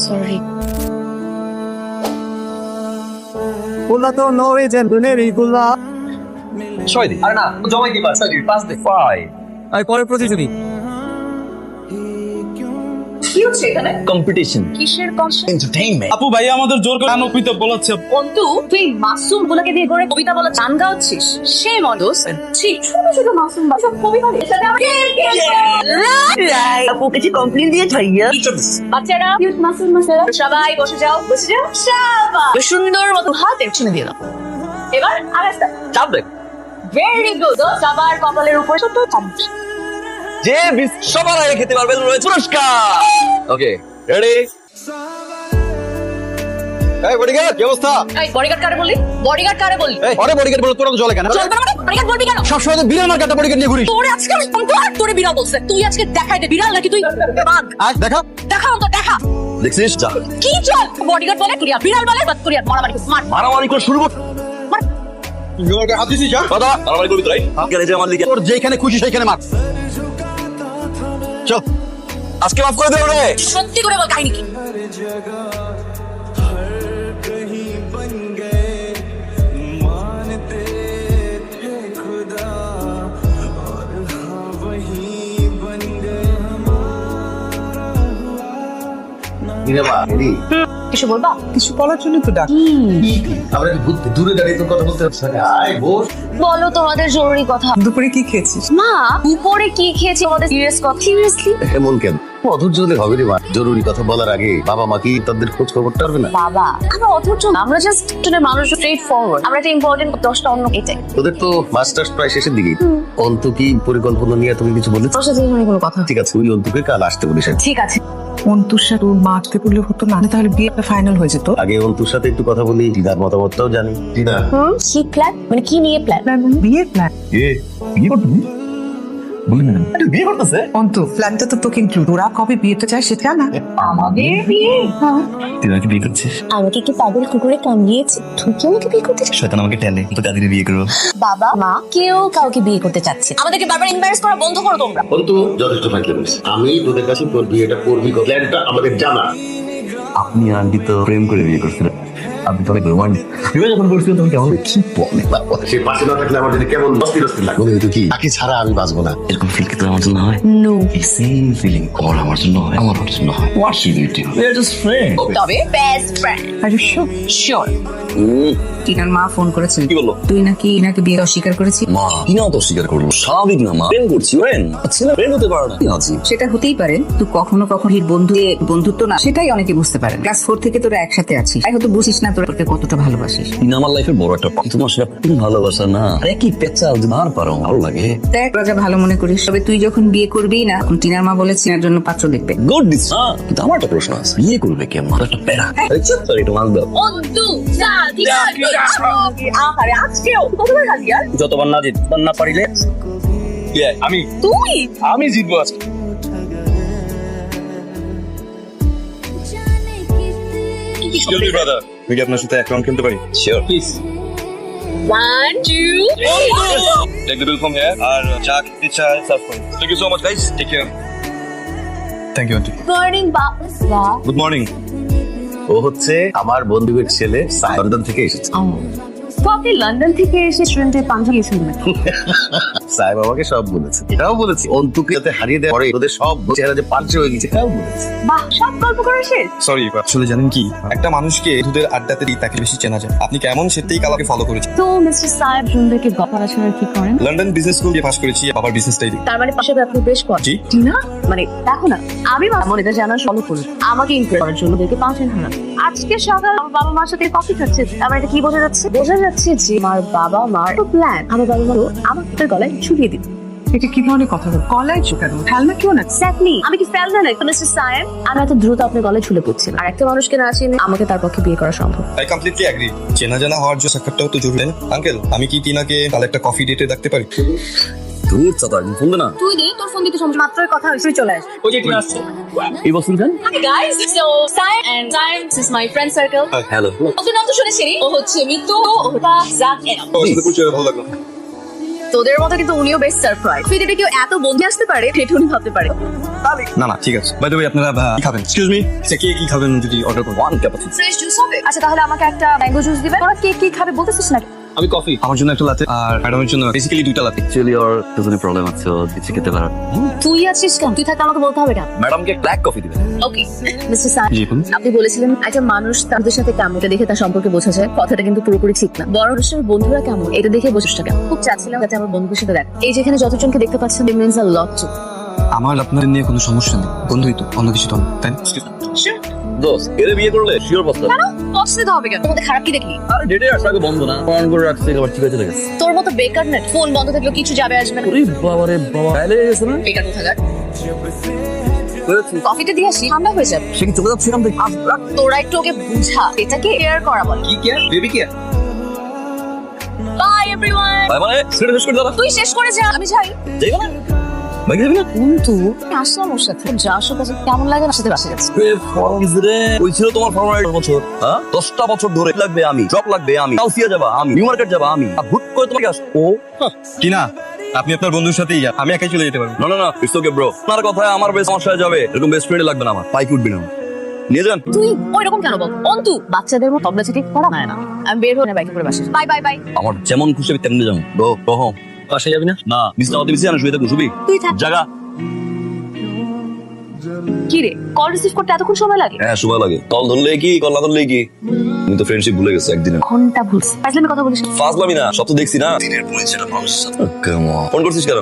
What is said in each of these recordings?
Sorry. Pulla to Norwegian, du nevi pulla. 6 দিন। আরে না, জমাই দিবা, 5 দিন। 5। আমি পরের প্রতিযোগী। কি হচ্ছে এখানে? কম্পিটিশন। কিসের কনসার্ট? এন্টারটেইনমেন্ট। আপু ভাই আমাদের জোর করে আনপিত বলাচ্ছে। অন্তু তুই মাসুম গুলোকে দিয়ে করে কবিতা বলা গান গাওয়াচ্ছিস? সে মদোস ঠিক ছোট ছোট মাসুম বা সব কবিতা এর সাথে আমরা আপু কিছু কমপ্লেন দিয়ে ভাইয়া বাচ্চারা কিউট মাসুম মাসেরা সবাই বসে যাও শাবাশ সুন্দর মতো হাত একটু দিয়ে দাও। এবার আরেকটা চাপ দেখ। ভেরি গুড সবার কপালের উপর ছোট চামচ। যে সবার আগে খেতে পারবে রয়েছে পুরস্কার। Okay ready. এই বডিগার্ড কি অবস্থা? এই বডিগার্ড কারে বললি? বডিগার্ড কারে বললি? এই আরে বডিগার্ড বলো তোরা তো জলে কেন? চলবে না মানে বডিগার্ড বলবি কেন? সব সময় তো বিড়াল মার কাটা বডিগার্ড নিয়ে ঘুরিস। তোরে আজকে আমি তোরে বিড়াল বলছে। তুই আজকে দেখাই দে বিড়াল নাকি তুই বাঘ? আজ দেখা দেখা তো দেখা। দেখছিস যা কি চল বডিগার্ড বলে তুই বিড়াল বলে বাদ করিয়া মারামারি মার মারামারি করে শুরু কর। মার। জোরকে হাত দিছিস যা কথা মারামারি করবি তুই গেলে যে আমার লিগে তোর যেখানে খুশি সেইখানে মার। চল আজকে মাফ করে দে রে। সত্যি করে বল কাহিনী কি? কিছু বলবা? কিছু বলার জন্য তো ডাক। আমরা কি দূরে দাঁড়িয়ে তোর কথা বলতে হচ্ছে? আয় বস। বলো তোমাদের জরুরি কথা। দুপুরে কি খেয়েছিস? মা দুপুরে কি খেয়েছি তোমাদের সিরিয়াস কথা? সিরিয়াসলি এমন কেন? অধৈর্য হলে হবে রে মা। জরুরি কথা বলার আগে বাবা মা কি তাদের খোঁজ খবরটা পারবে না? বাবা আমরা অথচ আমরা জাস্ট মানুষ স্ট্রেট ফরওয়ার্ড। আমরা একটা ইম্পর্টেন্ট 10টা অন্য এটাই। তোদের তো মাস্টার্স প্রায় শেষের দিকেই। অন্তু কি পরিকল্পনা নিয়ে তুমি কিছু বলেছো? তোর সাথে এখানে কোনো কথা? ঠিক আছে তুই অন্তুকে কাল আসতে বলিস। ঠিক আছে। অন্তুর সাথে মারতে পড়লে হতো না, তাহলে বিয়েটা ফাইনাল হয়ে যেত। আগে অন্তুর সাথে একটু কথা বলি, দিদার মতামতটাও জানি। দিদা কি প্ল্যান মানে কি নিয়ে প্ল্যান? বিয়ের প্ল্যান। বিয়ে করতে বলি না বিয়ে করতেছে। অন্তু প্ল্যানটা তো তোকে ইনক্লুড। ওরা কবে বিয়েটা চায় সেটা না। আমাদের বিয়ে? দিদা কি বিয়ে করছিস? আমাকে কি পাগল কুকুরে কামড়িয়েছে? তুই কি আমাকে বিয়ে করতে চাস? শয়তান আমাকে টেলে তো কাদিরে বিয়ে করবো। বাবা মা কেউ কাউকে বিয়ে করতে চাচ্ছে। আমাদেরকে বারবার এম্বারেস করা বন্ধ করো তোমরা। অন্তু যথেষ্ট ফাইটলে বলিস। আমি তোদের কাছে তোর বিয়েটা করবি, প্ল্যানটা আমাদের জানা। আপনি আন্টি তো প্রেম করে বিয়ে করছিলেন। আপনি তো অনেক রোমান্টিক। বিয়ে যখন করছিলেন তখন কেমন কি বলে বাবা, সে পাশে না থাকলে আমার যদি কেমন অস্থির অস্থির লাগে। কিন্তু কি তাকে ছাড়া আমি বাঁচবো না। এরকম ফিল কি তোর আমার জন্য হয়? নো সেম ফিলিং ওর আমার জন্য হয়, আমার জন্য হয়। What's you do? We are just friend. তবে best friend. Are you sure. টিনার মা ফোন করেছিল। কি বললো? তুই নাকি ইনাকে বিয়ে অস্বীকার করেছিস। মা কি না তো স্বীকার করলো? স্বাভাবিক না মা, প্রেম করছি ফ্রেন্ড। ছেলে প্রেম হতে পারে না। আছি সেটা হতেই পারে, তুই কখনো কখনো বন্ধুত্ব না সেটাই অনেকে বুঝতে পারে। ক্লাস 4 থেকে তোরা একসাথে আছিস, তাই হয়তো বুঝিস না তোরা কতটা ভালোবাসিস। তিনি আমার লাইফের বড় একটা পার্ট। তোমার সেটা খুব ভালোবাসা না, আরে কি পেঁচা আর পারো ভালো লাগে। দেখ রাজা ভালো মনে করিস, তবে তুই যখন বিয়ে করবি না, তখন টিনার মা বলে টিনার জন্য পাত্র দেখবে। Good this. কিন্তু আমার একটা প্রশ্ন আছে, বিয়ে করবে কেমন? একটা প্যারা। সরি তোমার দাও। অন্তু আরে আজকেও কতবার গালি আর? যতবার না জিতবার না পারিলে আমি তুই জিতবো আজকে। ব্রাদার আমি কি আপনার সাথে এক রাউন্ড খেলতে পারি? Sure please. 1 2 3 take the bill from here আর চা খেতে চাই সার্ভ করুন। Thank you so much guys, take care. Thank you aunty. Morning বাবা। Good morning. ও হচ্ছে আমার বন্ধুদের ছেলে, লন্ডন থেকে এসেছে। তো আপনি লন্ডন থেকে এসে স্টুডেন্টের পাঞ্জাবি শুনবেন? সাহেব আমাকে সব বলেছে, এটাও বলেছে অন্তুকে যাতে হারিয়ে দেওয়ার পরে ওদের সব চেহারা যে পাল্টে হয়ে গেছে, এটাও বলেছে। বাহ সব গল্প করে শেষ। সরি আসলে জানেন কি, একটা মানুষকে দুধের আড্ডাতে দিয়ে তাকে বেশি চেনা যায়। আপনি কেমন সেটাই কালাকে ফলো করেছি। তো মিস্টার সাহেব সুন্দরকে গল্পটা ছাড়া কি করেন? লন্ডন বিজনেস স্কুল দিয়ে পাস করেছি, বাবার বিজনেসটাই দিই। তার মানে পাশে আপনি বেশ করেন। জি। টিনা মানে দেখো না আমি মনে এটা জানার ফলো করি আমাকে ইমপ্রেস করার জন্য দেখে পাঁচেন হারা। আজকে সকাল আমার বাবা মার সাথে কফি খাচ্ছে। আমার এটা কি বোঝা যাচ্ছে? বোঝা যাচ্ছে যে আমার বাবা মার প্ল্যান আমার বাবা মারও আমাকে গলায় ঝুলিয়ে দিবে। এটা কি ধরনের কথা বল? কলায় চুকানো খেলনা কেউ না। এক্স্যাক্টলি আমি কি ফেলনা না মিস্টার সায়েব? আমি এত দ্রুত আপনার গলায় ঝুলে পড়ছি না। আর একটা মানুষকে না চিনে আমাকে তার পক্ষে বিয়ে করা সম্ভব। I completely agree. চেনা জানা হওয়ার জন্য সাক্ষাৎটাও তো জরুরি। আঙ্কেল আমি কি টিনাকে কাল একটা কফি ডেটে ডাকতে পারি? দূর চাতা ফোন দে না। তুই দে তোর ফোন দিতে সমস্যা মাত্রই কথা হয়েছে চলে আস। ওই যে টিনা আসছে এই বছর জান। Hi guys, so Sai and Sai is my friend circle. Hello ওদের নাম তো শুনেছি। ও হচ্ছে মিতু, ও হচ্ছে জাক। ওর সাথে পরিচয় ভালো লাগলো। তোদের মতো কিন্তু উনিও বেশ সারপ্রাইজ। পৃথিবীতে কেউ এত বন্ধু আসতে পারে এটা উনি ভাবতে পারে। না না ঠিক আছে। বাই দ্য ওয়ে আপনারা কি খাবেন? এক্সকিউজ মি, কে কি খাবেন যদি অর্ডার করুন? One cappuccino. ফ্রেশ জুস হবে? আচ্ছা তাহলে আমাকে একটা ম্যাঙ্গো জুস দিবে। তোরা কে কি খাবে বলতেছিস নাকি? আমি কফি, আমার জন্য একটা লাতে আর ম্যাডামের জন্য বেসিক্যালি দুইটা লাতে। অ্যাকচুয়ালি ওর দুজনে প্রবলেম আছে, ও কিছু খেতে পারে না। তুই আছিস কেন? তুই থাকতে আমাকে বলতে হবে কেন? ম্যাডামকে ব্ল্যাক কফি দিবেন। ওকে মিস্টার সান, জি বলুন। আপনি বলেছিলেন একটা মানুষ তাদের সাথে কেমন এটা দেখে তার সম্পর্কে বোঝা যায়। কথাটা কিন্তু পুরোপুরি ঠিক না। বড় মানুষের বন্ধুরা কেমন এটা দেখে বোঝা কেন? খুব চাচ্ছিলাম যাতে আমার বন্ধুদের সাথে দেখ। এই যেখানে যতজনকে দেখতে পাচ্ছেন it means a lot to আমার আপনাদের নিয়ে কোনো সমস্যা নেই, বন্ধুই তো, অন্য কিছু তো না, তাই না? Sure. দোস্ত এর বিয়ে করলে শিওর প্রস্তাব। কেন পছন্দ হবে কেন? তোমাদের খারাপ কি দেখলি? আর ডেটে আসার আগে বন্ধ না, অন করে রাখছে আবার ঠিক আছে লেগেছে। তোর মতো বেকার নেট ফোন বন্ধ থাকলেও কিছু যাবে আসবে না। ওরে বাবা রে বাবা, তাইলে গেছে না? বেকার কোথাকার। কফিটা দিয়ে আসি, ঠান্ডা হয়ে যাবে। সে কি চলে যাচ্ছে এখান থেকে? তোরা একটু ওকে বুঝা, এটাকে কেয়ার করা বলে। কি care? Baby care? By everyone. ভাই মানে সেটা শেষ করে দাও। তুই শেষ করে যা, আমি যাই। যাই না? ভাই যাবি না? কিন্তু আসলাম ওর সাথে, যা আসলে কাছে কেমন লাগে আমার সাথে বাসা যাচ্ছে। এ ফরমস রে, ওই ছিল তোমার ফরমালিটি বছর, হ্যাঁ? 10টা বছর ধরে লাগবে আমি, জব লাগবে আমি, কাউসিয়া যাবা আমি, নিউ মার্কেট যাবা আমি, আর হুট করে তোমাকে আস ও কি না, আপনি আপনার বন্ধুর সাথেই যান, আমি একাই চলে যেতে পারবো। না না না, ইটস ওকে ব্রো। আপনার কথায় আমার বেশ সমস্যা হয়ে যাবে, এরকম বেস্ট ফ্রেন্ড লাগবে না আমার, পাইক উঠবি না। নিয়ে যান। তুই ওই রকম কেন বল? অন্তু বাচ্চাদের মতো তবলা চিঠি পড়া না না। আমি বের হয়ে বাইকে করে বাসা। Bye bye bye. আমার যেমন খুশি আমি তেমনি যাবো। গো গো হোম। বাসায় যাবি না? না মিস না, তুমি জানো শুয়ে থাকো শুবি তুই থাক। জায়গা। কি রে কল রিসিভ করতে এতক্ষণ সময় লাগে? হ্যাঁ সময় লাগে, কল ধরলে কি কল না ধরলে কি, তুমি তো ফ্রেন্ডশিপ ভুলে গেছো একদিনে। ঘন্টা ভুলছি। ফাজলামি কথা বলিস না। ফাজলামি না, সব তো দেখছি না দিনের পরিচয়টা মানুষের সাথে। ফোন করছিস কেন?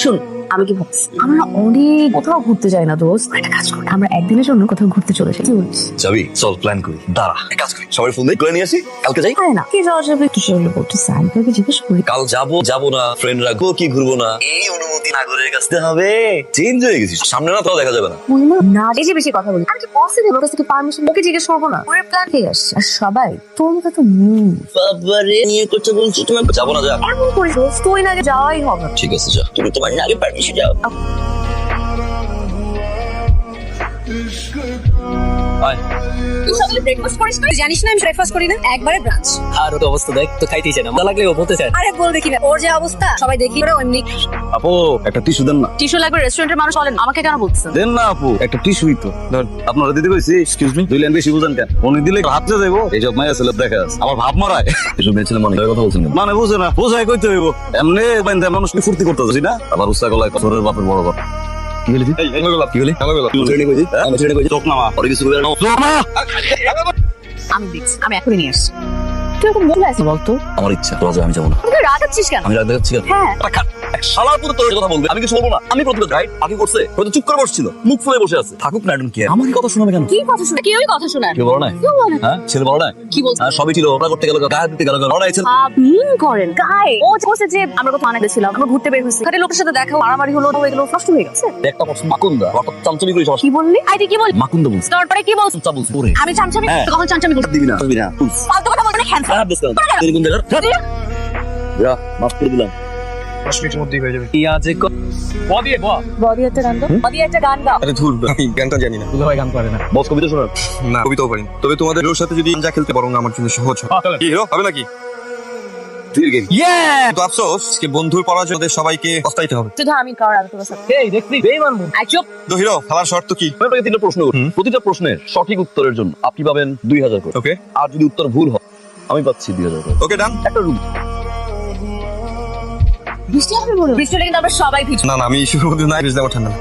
শুন আমি কি ভাবছি, আমরা অনেক কোথাও ঘুরতে যাই না দোস্ত। একটা কাজ করি, আমরা একদিনের জন্য কোথাও ঘুরতে চলে যাই। কি বলিস? যাবি? চল প্ল্যান করি। দাঁড়া এক কাজ করি, সবাই ফোন দিয়ে করে নিয়ে আসি, কালকে যাই। আরে না কি যাওয়া যাবে, কি চলে বলতে সাইনকে জিজ্ঞেস করি। কাল যাবো না, ফ্রেন্ড রাখবো কি ঘুরবো না, এই অনুমতি নাগরের কাছে হবে। চেঞ্জ হয়ে গেছিস, সামনে না তো দেখা যাবে না। বলি না বেশি বেশি কথা বলি। আমি কি বসে দেবো কাছ থেকে পারমিশন ওকে জিজ্ঞেস করবো না? ওর প্ল্যান ঠিক আসছে আর সবাই তোর মতো তো বাবারে নিয়ে করতে বলছি, তুমি যাবো না? যা এমন করিস দোস্ত, তুই না যাওয়াই হবে। ঠিক আছে যা, তুমি তোমার আগে পারমিশন যাও। তুই সকালে ব্রেকফাস্ট করিস না? জানিস না আমি ব্রেকফাস্ট করি না, একবারে ব্রাঞ্চ। আর ওর অবস্থা দেখ তো, খাইতেই চায় না, মজা লাগলে ও বলতে চায়। আরে বল দেখি না, ওর যে অবস্থা সবাই দেখি ওরা এমনি। আপু একটা টিস্যু দেন না। টিস্যু লাগবে? রেস্টুরেন্টের মানুষ বলেন, আমাকে কেন বলছেন? দেন না আপু, একটা টিস্যুই তো ধর। আপনারা দিতে কইছি, এক্সকিউজ মি, দুই লাইন বেশি বুঝেন কেন? উনি দিলে হাতে দেবো, এইসব মায়া ছেলে দেখা আছে আমার ভাব মারায়। এসব মেয়ে ছেলে মনে কথা বলছেন কেন? মানে বুঝে না, বোঝাই কইতে হইব। এমনি বাইন্দা মানুষকে ফুর্তি করতেছি না, আবার উস্তা গলায় কসরের বাপের বড় কথা। কি বলি? কি বলি? ছেড়ে কইছি, আমি ছেড়ে কইছি চোখ নামা, পরে কিছু কইরা নাও চোখ না। আমি দেখছি, আমি এখনই নিয়ে আসছি। তুই এরকম বলে আসি বলতো? আমার ইচ্ছা, তোরা যা, আমি যাবো না। তুই রাগাচ্ছিস কেন? আমি রাগ দেখাচ্ছি কেন? হ্যাঁ শালার পুরো তোর কথা বলবে, আমি কিছু বলবো না। আমি প্রতিবাদ রাইট, আগে করছে হয়তো চুপ করে বসছিল, মুখ ফুলে বসে আছে, থাকুক না, একদম কি আমাকে কথা শোনাবে কেন? কি কথা শুনে? কেউই কথা শোনায় না। কেউ বলো না? কেউ বলে না। হ্যাঁ ছেলে বলো না? কি বলছিস? হ্যাঁ সবই ছিল, ওরা করতে গেল, গায়ে দিতে গেল, ওরা ছিল। আপনি করেন গায়ে ও বলছে যে আমরা কত আনা গেছিলাম, আমরা ঘুরতে বের হয়েছি, খালি লোকের সাথে দেখা মারামারি হলো, হয়ে গেল, নষ্ট হয়ে গেছে। একটা পছন্দ মাকুন্দা, হঠাৎ চামচামি করে সবার কি বললি? আইডি কি বল? মাকুন্দা বলছে, তারপরে কি বলছ? চা বলছে পরে। আমি চামচামি হ্যাঁ। কখন চামচামি করছি? দিবি না, দিবি না। ফালতু কথা বলতে ক্যান্সার। খারাপ বেশ কেন? তুই কোন জায়গার? যা, মাফ করে দিলাম। 10 মিনিটের মধ্যেই হয়ে যাবে। ইয়াজে বডি বডি একটা গান গাও, বডি একটা গান গাও। আরে ধুর, আমি গানটা জানি না। দুলা ভাই গান করে না। বস কবিতা শোনার? না কবিতাও পারি না। তবে তোমাদের ওর সাথে যদি যা খেলতে পারো না আমার জন্য সহজ হয়। কি হিরো হবে নাকি? তুই গেম। তো আফসোস যে বন্ধুর পরাজয় ওদের সবাইকে পস্তাইতে হবে। শুধু আমি কার আগে তোমার সাথে। এই দেখলি বেঈমান বন্ধু। আই চুপ। তো হিরো খেলার শর্ত কি? আমি আপনাকে 3টা প্রশ্ন করব, প্রতিটা প্রশ্নের সঠিক উত্তরের জন্য আপনি পাবেন 2000 করে। ওকে আর যদি উত্তর ভুল হয় আমি পাচ্ছি 2000 করে। ওকে ডান। একটা রুল। বৃষ্টি হবে বলো? বৃষ্টি হলে কিন্তু আমরা সবাই ভিজবো। না না, আমি শুরুর মধ্যে নাই বুঝতে পারতাম না।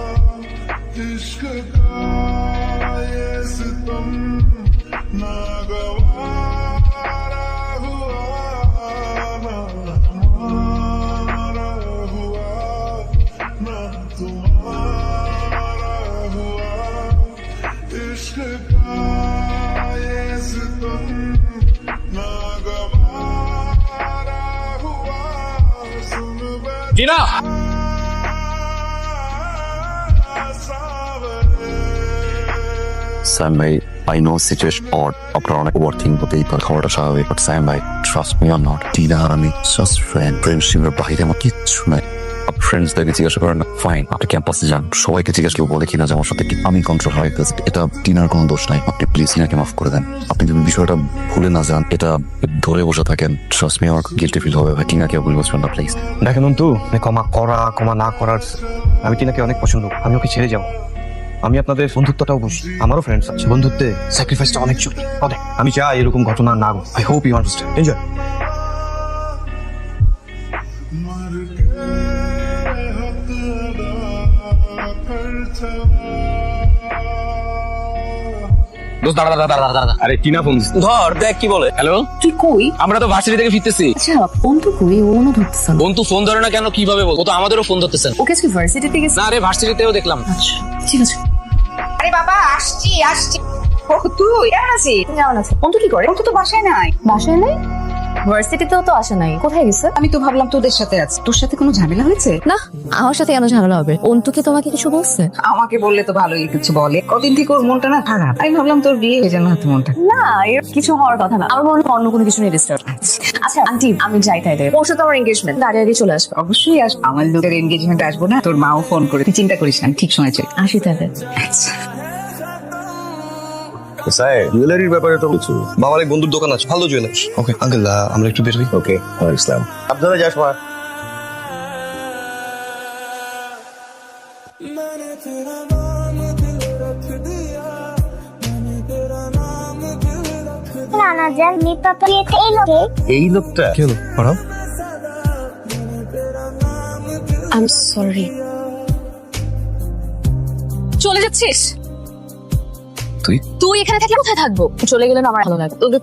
জিনা Sam ভাই, I know situation odd, আপনার অনেক ওভার থিঙ্ক হতেই পারে, খাওয়াটা স্বাভাবিক, বাট স্যাম ভাই trust me or not, Tina আর আমি জাস্ট ফ্রেন্ডশিপের বাইরে আমার কিচ্ছু নাই। ফ্রেন্ডসদেরকে জিজ্ঞাসা করেন না, ফাইন, আপনি ক্যাম্পাসে যান, সবাইকে জিজ্ঞাসা কেউ বলে কিনা যে আমার সাথে আমি কন্ট্রোল হারাইতেছি। এটা টিনার কোনো দোষ নাই, আপনি প্লিজ টিনাকে মাফ করে দেন। আপনি যদি বিষয়টা ভুলে না যান, এটা ধরে বসে থাকেন, ট্রাস্ট মি আমার গিল্টি ফিল হবে ভাই। টিনাকে ভুলে বসবেন না প্লিজ। দেখেন অন্তু, ক্ষমা করা ক্ষমা না করার, আমি টিনাকে অনেক পছন্দ, আমি ওকে ছেড়ে যাবো। আমি আপনাদের বন্ধুত্বটাও বুঝি, আমারও ফ্রেন্ডস আছে, বন্ধুত্বে স্যাক্রিফাইসটা অনেক জরুরি। অনেক, আমি চাই এরকম ঘটনা না ঘটে। I hope you understand. Enjoy. আরে টিনা ফোন দিছে। ধর দেখ কি বলে। হ্যালো, তুই কই? আমরা তো ভার্সিটি থেকে ফিরতেছি। আচ্ছা বন্ধু কই? ও মনে ধরতেছে না। বন্ধু ফোন ধরে না কেন, কিভাবে বলবো? ও তো আমাদেরও ফোন ধরতেছেন। ওকে আজকে ভার্সিটিতে গেছে? না রে, ভার্সিটিতেও দেখলাম। আচ্ছা ঠিক আছে। আরে বাবা, আসছি আসছি। ও তুই কেমন আছিস? কেমন আছে? বন্ধু কি করে? ও তো বাসায় নাই। বাসায় নাই? ভার্সিটিতেও তো আসে নাই, কোথায় গেছে? আমি তো ভাবলাম তোদের সাথে আছে। তোর সাথে কোনো ঝামেলা হয়েছে? না, আমার সাথে কেন ঝামেলা হবে? অন্তুকে তোমাকে কিছু বলছে? আমাকে বললে তো ভালোই, কিছু বলে। কদিন থেকে ওর মনটা না খারাপ। আমি ভাবলাম তোর বিয়ে হয়ে যাবে হয়তো মনটা। না, এর কিছু হওয়ার কথা না। আমার মনে হয় অন্য কোনো কিছু নিয়ে ডিস্টার্ব। আচ্ছা আন্টি, আমি যাই তাইলে। পরশু তো আমার এনগেজমেন্ট, আগে আগে চলে আসবো। অবশ্যই আস। আমার লোকের এনগেজমেন্ট আসবো না, তোর মাও ফোন করে। তুই চিন্তা করিস না, আমি ঠিক সময় চলে আসি তাহলে। আচ্ছা। জুয়েলারির ব্যাপারে তো কিছু। বাবার এক বন্ধুর দোকান আছে, ভালো জুয়েলার্স। ওকে আঙ্কেল, আমরা একটু বের হই। ওকে, ইসলাম আপনারা যাস মা। নানা জান নিপা পেতে এই লোকটা কি হলো? পড়াও। I am sorry. চলে যাচ্ছিস? তুই তুই এখানে থাকলে কোথায় থাকবো? চলে গেলে না আমার ভালো লাগে। তোকে